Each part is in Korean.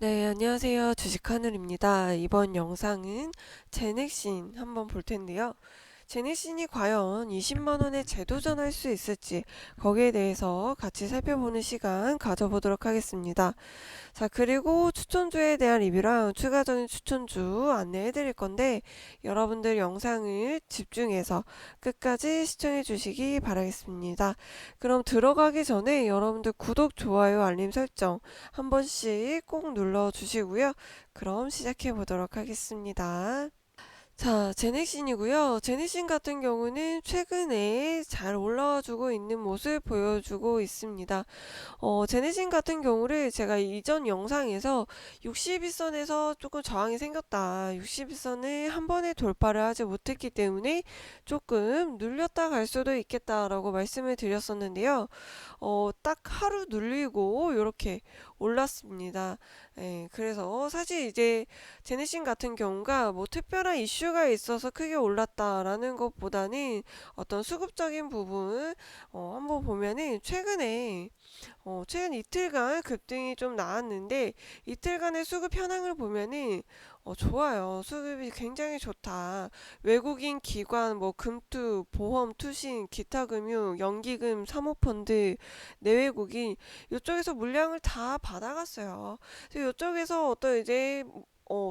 네, 안녕하세요. 주식하늘입니다. 이번 영상은 제넥신 한번 볼 텐데요. 제넥신이 과연 20만 원에 재도전할 수 있을지 거기에 대해서 같이 살펴보는 시간 가져보도록 하겠습니다. 자, 그리고 추천주에 대한 리뷰랑 추가적인 추천주 안내해 드릴 건데 여러분들 영상을 집중해서 끝까지 시청해 주시기 바라겠습니다. 그럼 들어가기 전에 여러분들 구독, 좋아요, 알림 설정 한 번씩 꼭 눌러 주시고요. 그럼 시작해 보도록 하겠습니다. 자, 제넥신이고요. 제넥신 같은 경우는 최근에 잘 올라와주고 있는 모습 보여주고 있습니다. 제네신 같은 경우를 제가 이전 영상에서 60일선에서 조금 저항이 생겼다. 60일선을 한 번에 돌파를 하지 못했기 때문에 조금 눌렸다 갈 수도 있겠다라고 말씀을 드렸었는데요. 딱 하루 눌리고 이렇게 올랐습니다. 예, 그래서 사실 이제 제네신 같은 경우가 뭐 특별한 이슈가 있어서 크게 올랐다라는 것보다는 어떤 수급적인 부분 한번 보면은 최근 이틀간 급등이 좀 나왔는데 이틀간의 수급 현황을 보면은 좋아요. 수급이 굉장히 좋다. 외국인 기관 뭐 금투, 보험, 투신, 기타 금융, 연기금, 사모펀드, 내외국인 이쪽에서 물량을 다 받아갔어요. 그래서 이쪽에서 어떤 이제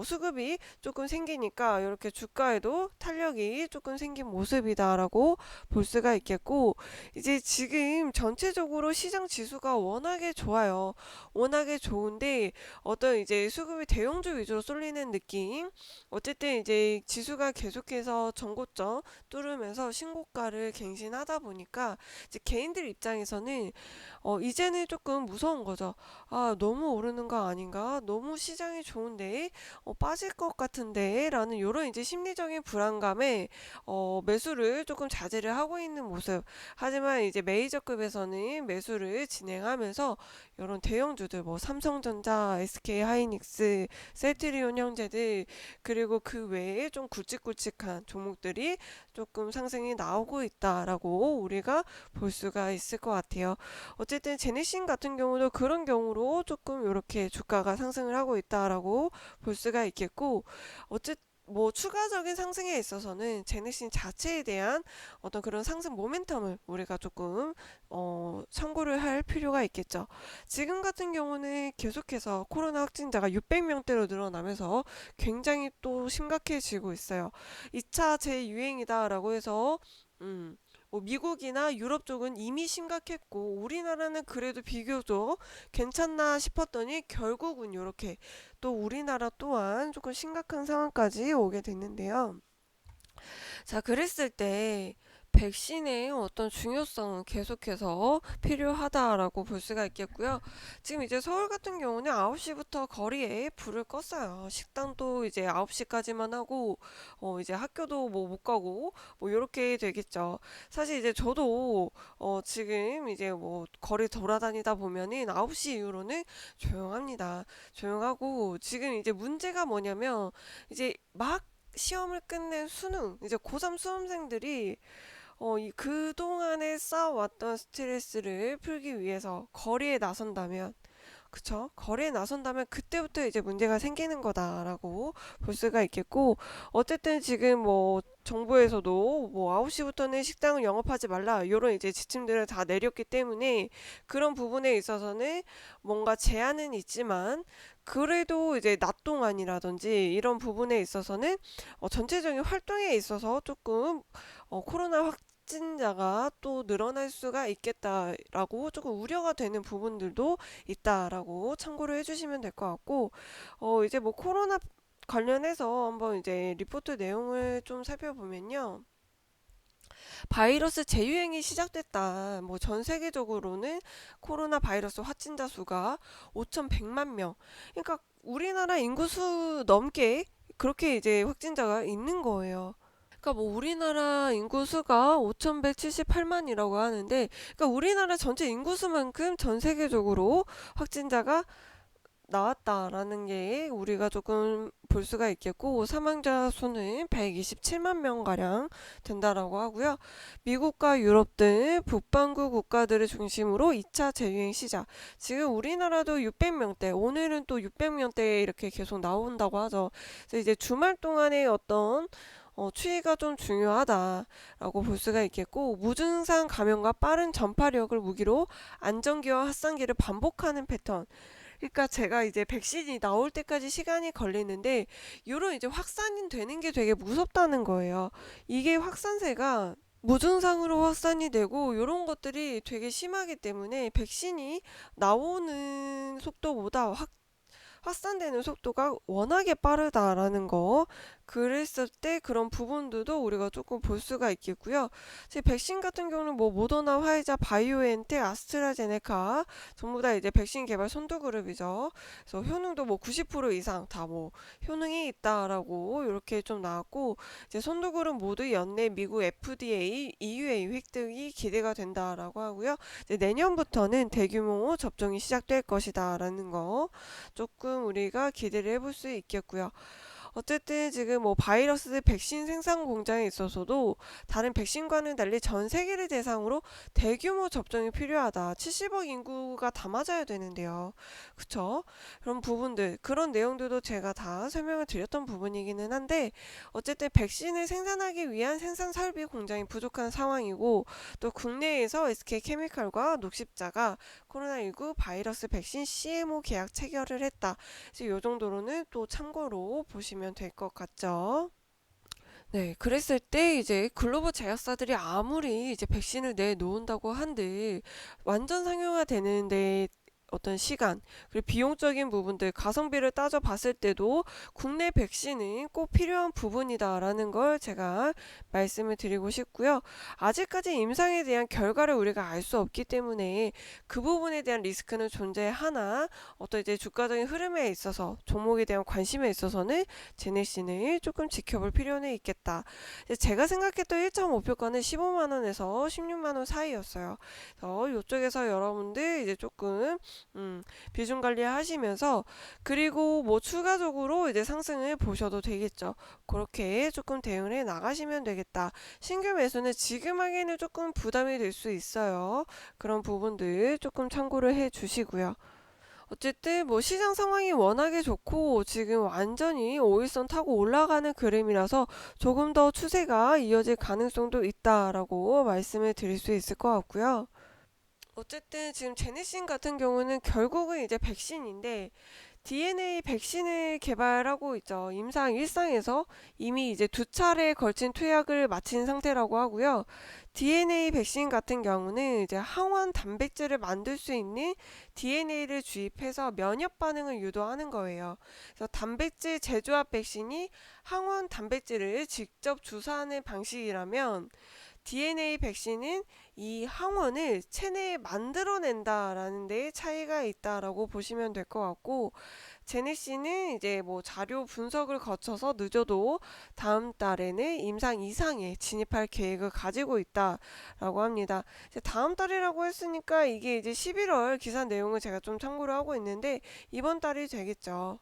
수급이 조금 생기니까 이렇게 주가에도 탄력이 조금 생긴 모습이다라고 볼 수가 있겠고, 이제 지금 전체적으로 시장 지수가 워낙에 좋아요. 워낙에 좋은데 어떤 이제 수급이 대형주 위주로 쏠리는 느낌. 어쨌든 이제 지수가 계속해서 전고점 뚫으면서 신고가를 갱신하다 보니까 이제 개인들 입장에서는 이제는 조금 무서운 거죠. 아, 너무 오르는 거 아닌가? 너무 시장이 좋은데 빠질 것 같은데 라는 요런 이제 심리적인 불안감에 매수를 조금 자제를 하고 있는 모습. 하지만 이제 메이저급에서는 매수를 진행하면서 이런 대형주들 뭐 삼성전자, SK하이닉스, 셀트리온 형제들, 그리고 그 외에 좀 굵직굵직한 종목들이 조금 상승이 나오고 있다라고 우리가 볼 수가 있을 것 같아요. 어쨌든 제네신 같은 경우도 그런 경우로 조금 이렇게 주가가 상승을 하고 있다라고 볼 수가 있겠고, 어쨌든 뭐 추가적인 상승에 있어서는 제네신 자체에 대한 어떤 그런 상승 모멘텀을 우리가 조금 참고를 할 필요가 있겠죠. 지금 같은 경우는 계속해서 코로나 확진자가 600명대로 늘어나면서 굉장히 또 심각해지고 있어요. 2차 재유행이다라고 해서 음, 뭐 미국이나 유럽 쪽은 이미 심각했고 우리나라는 그래도 비교적 괜찮나 싶었더니 결국은 이렇게 또 우리나라 또한 조금 심각한 상황까지 오게 됐는데요. 자, 그랬을 때 백신의 어떤 중요성은 계속해서 필요하다라고 볼 수가 있겠고요. 지금 이제 서울 같은 경우는 9시부터 거리에 불을 껐어요. 식당도 이제 9시까지만 하고, 이제 학교도 뭐 못 가고, 뭐 이렇게 되겠죠. 사실 이제 저도, 지금 이제 뭐 거리 돌아다니다 보면은 9시 이후로는 조용합니다. 조용하고, 지금 이제 문제가 뭐냐면, 이제 막 시험을 끝낸 수능, 이제 고3 수험생들이 이 그동안에 쌓아왔던 스트레스를 풀기 위해서 거리에 나선다면, 그쵸? 거리에 나선다면 그때부터 이제 문제가 생기는 거다라고 볼 수가 있겠고, 어쨌든 지금 뭐 정부에서도 뭐 9시부터는 식당을 영업하지 말라 이런 이제 지침들을 다 내렸기 때문에 그런 부분에 있어서는 뭔가 제한은 있지만 그래도 이제 낮 동안이라든지 이런 부분에 있어서는 전체적인 활동에 있어서 조금 코로나 확진자가 또 늘어날 수가 있겠다라고 조금 우려가 되는 부분들도 있다라고 참고를 해주시면 될 것 같고, 이제 뭐 코로나 관련해서 한번 이제 리포트 내용을 좀 살펴보면요. 바이러스 재유행이 시작됐다. 뭐 전 세계적으로는 코로나 바이러스 확진자 수가 5,100만 명. 그러니까 우리나라 인구수 넘게 그렇게 이제 확진자가 있는 거예요. 그러니까 뭐 우리나라 인구수가 5,178만이라고 하는데, 그러니까 우리나라 전체 인구수만큼 전 세계적으로 확진자가 나왔다라는 게 우리가 조금 볼 수가 있겠고, 사망자 수는 127만 명가량 된다라고 하고요. 미국과 유럽 등 북반구 국가들을 중심으로 2차 재유행 시작. 지금 우리나라도 600명대, 오늘은 또 600명대 이렇게 계속 나온다고 하죠. 그래서 이제 주말 동안에 어떤 추이가 좀 중요하다라고 볼 수가 있겠고, 무증상 감염과 빠른 전파력을 무기로 안정기와 확산기를 반복하는 패턴. 그러니까 제가 이제 백신이 나올 때까지 시간이 걸리는데, 요런 이제 확산이 되는 게 되게 무섭다는 거예요. 이게 확산세가 무증상으로 확산이 되고 요런 것들이 되게 심하기 때문에 백신이 나오는 속도보다 확산되는 속도가 워낙에 빠르다라는 거, 그랬을 때 그런 부분들도 우리가 조금 볼 수가 있겠고요. 제 백신 같은 경우는 뭐 모더나, 화이자, 바이오엔텍, 아스트라제네카 전부 다 이제 백신 개발 선두 그룹이죠. 그래서 효능도 뭐 90% 이상 다 뭐 효능이 있다라고 이렇게 좀 나왔고, 이제 선두 그룹 모두 연내 미국 FDA, EUA 획득이 기대가 된다라고 하고요. 이제 내년부터는 대규모 접종이 시작될 것이다라는 거 조금 우리가 기대를 해볼 수 있겠고요. 어쨌든 지금 뭐 바이러스 백신 생산 공장에 있어서도 다른 백신과는 달리 전 세계를 대상으로 대규모 접종이 필요하다. 70억 인구가 다 맞아야 되는데요. 그쵸? 그런 부분들, 그런 내용들도 제가 다 설명을 드렸던 부분이기는 한데, 어쨌든 백신을 생산하기 위한 생산 설비 공장이 부족한 상황이고, 또 국내에서 SK케미칼과 녹십자가 코로나19 바이러스 백신 CMO 계약 체결을 했다. 이제 요 정도로는 또 참고로 보시면 될 것 같죠. 네, 그랬을 때 이제 글로벌 제약사들이 아무리 이제 백신을 내놓는다고 한들 완전 상용화 되는데 어떤 시간, 그리고 비용적인 부분들, 가성비를 따져봤을 때도 국내 백신은 꼭 필요한 부분이다라는 걸 제가 말씀을 드리고 싶고요. 아직까지 임상에 대한 결과를 우리가 알 수 없기 때문에 그 부분에 대한 리스크는 존재하나, 어떤 이제 주가적인 흐름에 있어서 종목에 대한 관심에 있어서는 제네신을 조금 지켜볼 필요는 있겠다. 제가 생각했던 1.5표가는 15만원에서 16만원 사이였어요. 그래서 이쪽에서 여러분들 이제 조금 비중 관리 하시면서, 그리고 뭐 추가적으로 이제 상승을 보셔도 되겠죠. 그렇게 조금 대응을 해 나가시면 되겠다. 신규 매수는 지금 하기에는 조금 부담이 될 수 있어요. 그런 부분들 조금 참고를 해 주시고요. 어쨌든 뭐 시장 상황이 워낙에 좋고 지금 완전히 5일선 타고 올라가는 그림이라서 조금 더 추세가 이어질 가능성도 있다라고 말씀을 드릴 수 있을 것 같고요. 어쨌든 지금 제네신 같은 경우는 결국은 이제 백신인데, DNA 백신을 개발하고 있죠. 임상 1상에서 이미 이제 2차례에 걸친 투약을 마친 상태라고 하고요. DNA 백신 같은 경우는 이제 항원 단백질을 만들 수 있는 DNA를 주입해서 면역 반응을 유도하는 거예요. 그래서 단백질 재조합 백신이 항원 단백질을 직접 주사하는 방식이라면, DNA 백신은 이 항원을 체내에 만들어낸다라는 데 차이가 있다라고 보시면 될 것 같고, 제네시는 이제 뭐 자료 분석을 거쳐서 늦어도 다음 달에는 임상 2상에 진입할 계획을 가지고 있다라고 합니다. 이제 다음 달이라고 했으니까 이게 이제 11월 기사 내용을 제가 좀 참고를 하고 있는데, 이번 달이 되겠죠.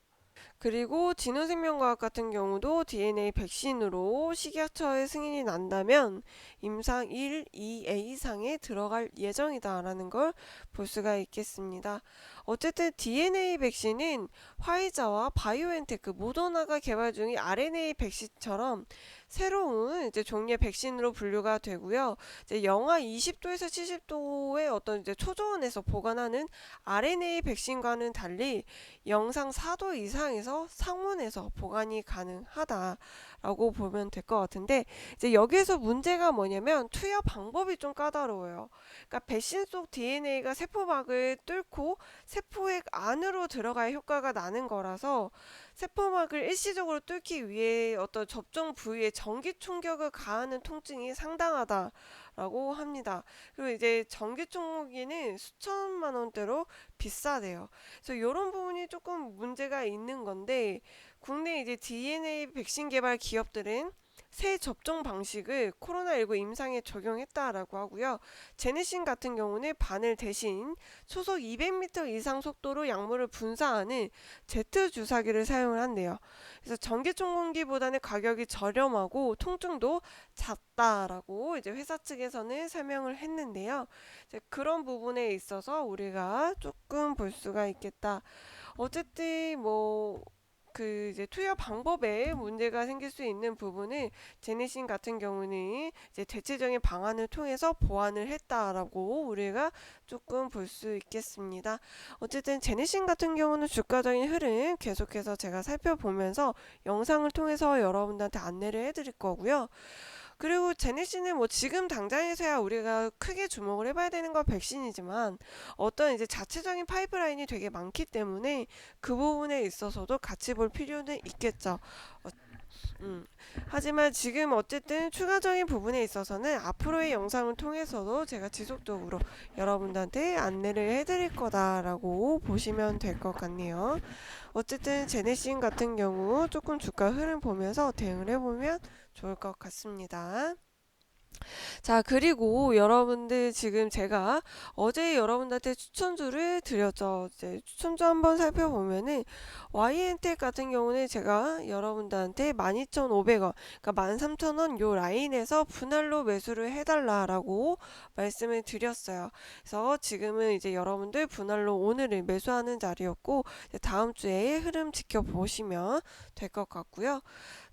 그리고 진원생명과학 같은 경우도 DNA 백신으로 식약처의 승인이 난다면 임상 1, 2A상에 들어갈 예정이다라는 걸 볼 수가 있겠습니다. 어쨌든 DNA 백신은 화이자와 바이오엔테크, 모더나가 개발 중인 RNA 백신처럼 새로운 이제 종류의 백신으로 분류가 되고요. 이제 영하 20도에서 70도의 어떤 이제 초저온에서 보관하는 RNA 백신과는 달리 영상 4도 이상에서 상온에서 보관이 가능하다라고 보면 될 것 같은데, 이제 여기에서 문제가 뭐냐면 투여 방법이 좀 까다로워요. 그러니까 백신 속 DNA가 세포막을 뚫고 세포액 안으로 들어갈 효과가 나는 거라서, 세포막을 일시적으로 뚫기 위해 어떤 접종 부위에 전기 충격을 가하는 통증이 상당하다라고 합니다. 그리고 이제 전기 충격기는 수천만 원대로 비싸대요. 그래서 이런 부분이 조금 문제가 있는 건데, 국내 이제 DNA 백신 개발 기업들은 새 접종 방식을 코로나19 임상에 적용했다라고 하고요. 제네신 같은 경우는 바늘 대신 초속 200m 이상 속도로 약물을 분사하는 제트 주사기를 사용을 한대요. 그래서 전기 청공기보다는 가격이 저렴하고 통증도 작다라고 이제 회사 측에서는 설명을 했는데요. 이제 그런 부분에 있어서 우리가 조금 볼 수가 있겠다. 어쨌든 뭐 이제 투여 방법에 문제가 생길 수 있는 부분은 제네신 같은 경우는 이제 대체적인 방안을 통해서 보완을 했다라고 우리가 조금 볼 수 있겠습니다. 어쨌든 제네신 같은 경우는 주가적인 흐름 계속해서 제가 살펴보면서 영상을 통해서 여러분들한테 안내를 해드릴 거고요. 그리고 제네시는 뭐 지금 당장에서야 우리가 크게 주목을 해봐야 되는 건 백신이지만 어떤 이제 자체적인 파이프라인이 되게 많기 때문에 그 부분에 있어서도 같이 볼 필요는 있겠죠. 어, 하지만 지금 어쨌든 추가적인 부분에 있어서는 앞으로의 영상을 통해서도 제가 지속적으로 여러분들한테 안내를 해드릴 거다라고 보시면 될 것 같네요. 어쨌든 제네신 같은 경우 조금 주가 흐름 보면서 대응을 해보면 좋을 것 같습니다. 자, 그리고 여러분들 지금 제가 어제 여러분들한테 추천주를 드렸죠. 이제 추천주 한번 살펴보면은 YN텍 같은 경우는 제가 여러분들한테 12,500원, 그러니까 13,000원 요 라인에서 분할로 매수를 해달라라고 말씀을 드렸어요. 그래서 지금은 이제 여러분들 분할로 오늘을 매수하는 자리였고 이제 다음 주에 흐름 지켜보시면 될 것 같고요.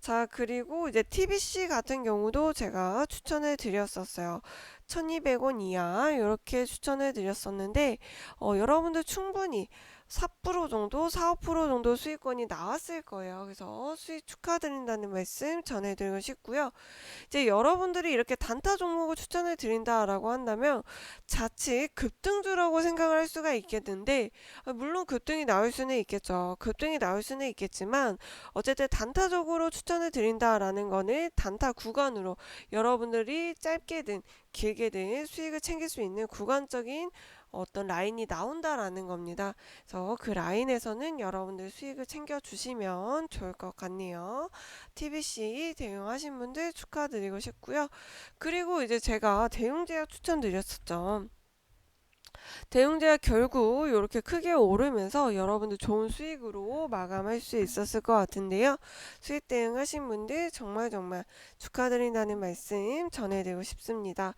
자, 그리고 이제 TBC 같은 경우도 제가 추천을 드렸었어요. 1200원 이하 이렇게 추천을 드렸었는데 여러분들 충분히 4% 정도, 4, 5% 정도 수익권이 나왔을 거예요. 그래서 수익 축하드린다는 말씀 전해드리고 싶고요. 이제 여러분들이 이렇게 단타 종목을 추천을 드린다라고 한다면 자칫 급등주라고 생각을 할 수가 있겠는데 물론 급등이 나올 수는 있겠죠. 급등이 나올 수는 있겠지만 어쨌든 단타적으로 추천을 드린다라는 거는 단타 구간으로 여러분들이 짧게든 길게든 수익을 챙길 수 있는 구간적인 어떤 라인이 나온다라는 겁니다. 그래서 그 라인에서는 여러분들 수익을 챙겨 주시면 좋을 것 같네요. TBC 대응하신 분들 축하드리고 싶고요. 그리고 이제 제가 대웅제약 추천드렸었죠. 대웅제약 결국 이렇게 크게 오르면서 여러분들 좋은 수익으로 마감할 수 있었을 것 같은데요. 수익 대응하신 분들 정말 축하드린다는 말씀 전해드리고 싶습니다.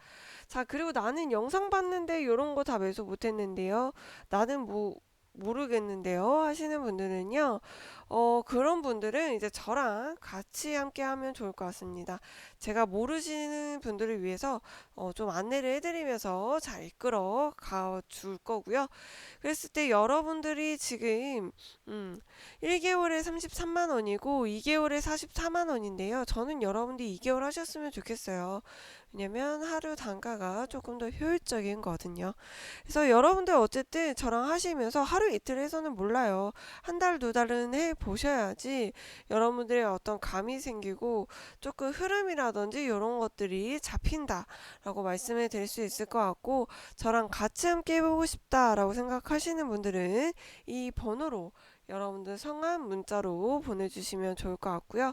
자, 그리고 나는 영상 봤는데 이런 거 다 매수 못했는데요. 나는 뭐 모르겠는데요 하시는 분들은요, 그런 분들은 이제 저랑 같이 함께 하면 좋을 것 같습니다. 제가 모르시는 분들을 위해서 좀 안내를 해드리면서 잘 이끌어 가 줄 거고요. 그랬을 때 여러분들이 지금 1개월에 33만 원이고 2개월에 44만 원인데요. 저는 여러분들이 2개월 하셨으면 좋겠어요. 왜냐면 하루 단가가 조금 더 효율적인 거거든요. 그래서 여러분들 어쨌든 저랑 하시면서 하루 이틀 해서는 몰라요. 한 달, 두 달은 해 보셔야지 여러분들의 어떤 감이 생기고 조금 흐름이라든지 이런 것들이 잡힌다라고 말씀을 드릴 수 있을 것 같고, 저랑 같이 함께 해보고 싶다라고 생각하시는 분들은 이 번호로 여러분들 성함 문자로 보내주시면 좋을 것 같고요.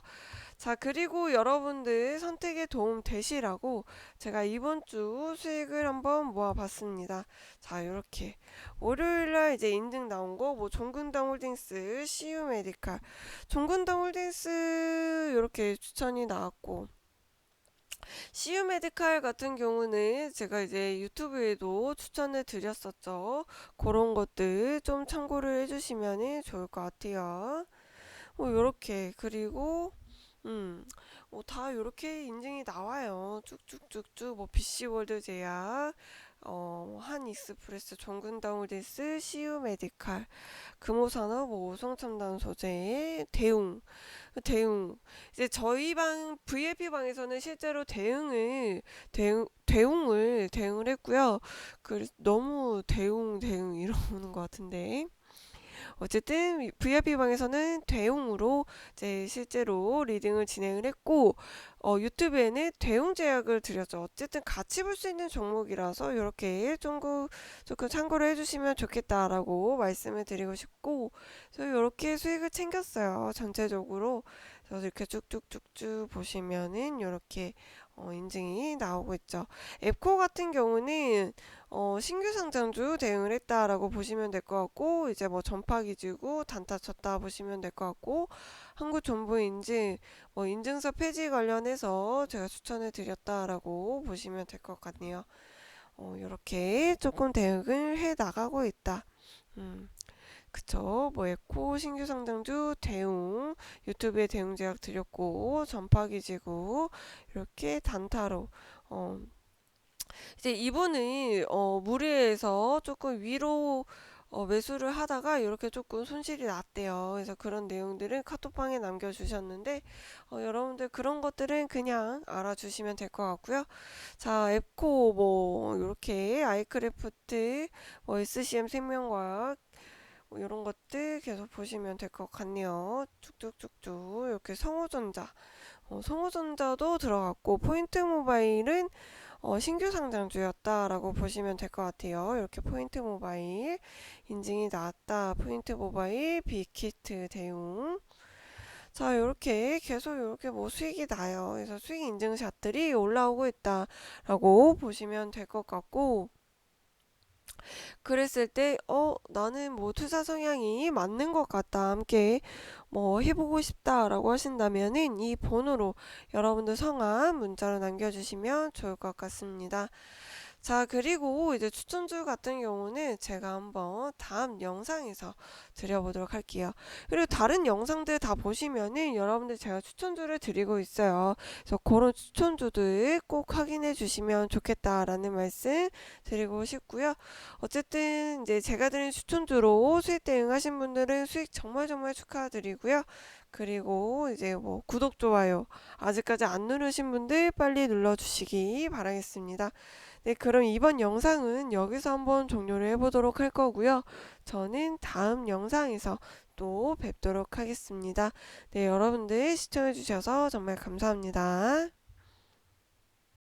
자, 그리고 여러분들 선택에 도움 되시라고 제가 이번 주 수익을 한번 모아봤습니다. 자, 이렇게 월요일날 이제 인증 나온 거, 뭐 종근당 홀딩스, CU 메디칼, 종근당 홀딩스 이렇게 추천이 나왔고, CU 메디칼 같은 경우는 제가 이제 유튜브에도 추천을 드렸었죠. 그런 것들 좀 참고를 해주시면 좋을 것 같아요. 뭐 요렇게, 그리고 다 요렇게 인증이 나와요. 쭉쭉쭉쭉 뭐 BC월드 제약, 한익스프레스, 종근다운데스, CU 메디칼, 금호산업, 뭐 오성첨단 소재, 대웅. 이제 저희 방 VIP 방에서는 실제로 대웅을 했고요. 그 너무 대웅 이러는 것 같은데. 어쨌든 VIP 방에서는 대용으로 이제 실제로 리딩을 진행을 했고, 유튜브에는 대용 제약을 드렸죠. 어쨌든 같이 볼 수 있는 종목이라서 이렇게 조금 참고를 해주시면 좋겠다라고 말씀을 드리고 싶고, 그래서 이렇게 수익을 챙겼어요. 전체적으로. 그래서 이렇게 쭉쭉쭉쭉 보시면은 이렇게 인증이 나오고 있죠. 앱코 같은 경우는 신규 상장주 대응을 했다라고 보시면 될 것 같고, 이제 뭐 전파 기지고 단타 쳤다 보시면 될 것 같고, 한국 정보 인증 뭐 인증서 폐지 관련해서 제가 추천을 드렸다라고 보시면 될 것 같네요. 이렇게 조금 대응을 해 나가고 있다. 음. 그쵸. 뭐 에코 신규 상장주 대응 유튜브에 대응 제약 드렸고 전파 기지고 이렇게 단타로 어 이제 이분은 무리해서 조금 위로 매수를 하다가 이렇게 조금 손실이 났대요. 그래서 그런 내용들은 카톡방에 남겨주셨는데 여러분들 그런 것들은 그냥 알아주시면 될 것 같고요. 자, 앱코 뭐 이렇게 아이크래프트, 뭐 SCM 생명과학 뭐 이런 것들 계속 보시면 될 것 같네요. 쭉쭉쭉쭉 이렇게 성우전자도 들어갔고 포인트 모바일은 신규 상장주였다라고 보시면 될 것 같아요. 이렇게 포인트 모바일 인증이 나왔다. 포인트 모바일 빅히트 대응. 자, 이렇게 계속 이렇게 뭐 수익이 나요. 그래서 수익 인증샷들이 올라오고 있다라고 보시면 될 것 같고, 그랬을 때, 나는 뭐 투자 성향이 맞는 것 같다. 함께 뭐 해보고 싶다라고 하신다면은 이 번호로 여러분들 성함 문자로 남겨주시면 좋을 것 같습니다. 자, 그리고 이제 추천주 같은 경우는 제가 한번 다음 영상에서 드려보도록 할게요. 그리고 다른 영상들 다 보시면은 여러분들 제가 추천주를 드리고 있어요. 그래서 그런 추천주들 꼭 확인해 주시면 좋겠다라는 말씀 드리고 싶고요. 어쨌든 이제 제가 드린 추천주로 수익 대응하신 분들은 수익 정말 정말 축하드리고요. 그리고 이제 뭐 구독, 좋아요 아직까지 안 누르신 분들 빨리 눌러주시기 바라겠습니다. 네, 그럼 이번 영상은 여기서 한번 종료를 해보도록 할 거고요. 저는 다음 영상에서 또 뵙도록 하겠습니다. 네, 여러분들 시청해주셔서 정말 감사합니다.